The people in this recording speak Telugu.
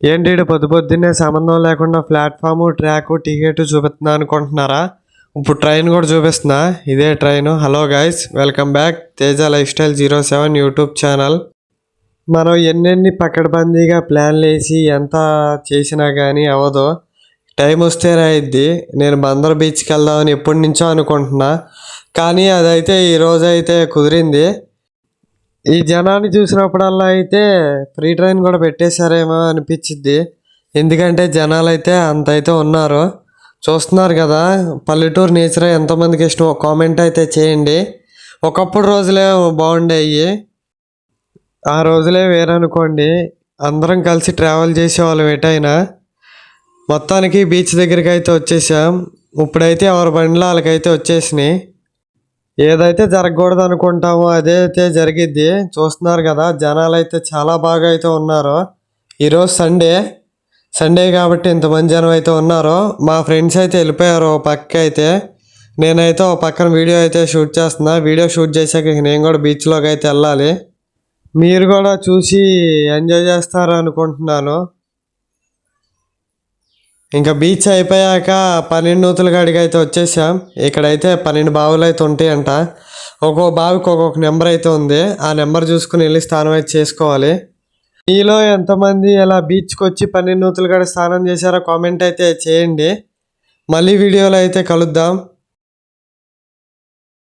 ఏంటి ఈడు పొద్దున్నే సంబంధం లేకుండా ప్లాట్ఫామ్, ట్రాక్, టికెట్ చూపిస్తున్నా అనుకుంటున్నారా? ఇప్పుడు ట్రైన్ కూడా చూపిస్తున్నా. ఇదే train. Hello guys, welcome back Teja life style 07 YouTube channel. మనం ఎన్నెన్ని పకడ్బందీగా ప్లాన్లు వేసి ఎంత చేసినా కానీ అవ్వదు. టైం వస్తేనే అయిద్ది. నేను బందర్ బీచ్కి వెళ్దామని ఎప్పటి నుంచో అనుకుంటున్నా, కానీ అదైతే ఈరోజు అయితే కుదిరింది. ఈ జనాన్ని చూసినప్పుడల్లా అయితే ఫ్రీ ట్రైన్ కూడా పెట్టేశారేమో అనిపించిద్ది. ఎందుకంటే జనాలు అయితే అంత అయితే ఉన్నారు. చూస్తున్నారు కదా, పల్లెటూరు నేచర్ ఎంతమందికి ఇష్టం కామెంట్ అయితే చేయండి. ఒకప్పుడు రోజులే బాగుండేవి. ఆ రోజులే వేరనుకోండి. అందరం కలిసి ట్రావెల్ చేసేవాళ్ళం ఎటైనా. మొత్తానికి బీచ్ దగ్గరికి అయితే వచ్చేసాం. ఇప్పుడైతే ఎవరి బండ్లు వాళ్ళకైతే వచ్చేసినాయి. ఏదైతే జరగకూడదు అనుకుంటామో అదైతే జరిగిద్ది. చూస్తున్నారు కదా, జనాలు అయితే చాలా బాగా అయితే ఉన్నారు. ఈరోజు సండే కాబట్టి ఇంతమంది జనం అయితే ఉన్నారు. మా ఫ్రెండ్స్ అయితే వెళ్ళిపోయారు ఓ పక్క అయితే. నేనైతే ఓ పక్కన వీడియో అయితే షూట్ చేస్తున్నా. వీడియో షూట్ చేశాక నేను కూడా బీచ్లోకి అయితే వెళ్ళాలి. మీరు కూడా చూసి ఎంజాయ్ చేస్తారు అనుకుంటున్నాను. ఇంకా బీచ్ అయిపోయాక 12 నూతుల కాడికి అయితే వచ్చేసాం. ఇక్కడైతే 12 బావులు అయితే ఉంటాయంట. ఒక్కో బావికి ఒక్కొక్క నెంబర్ అయితే ఉంది. ఆ నెంబర్ చూసుకుని వెళ్ళి స్నానం అయితే చేసుకోవాలి. మీలో ఎంతమంది ఇలా బీచ్కి వచ్చి 12 నూతుల కాడ స్నానం చేశారో కామెంట్ అయితే చేయండి. మళ్ళీ వీడియోలో అయితే కలుద్దాం.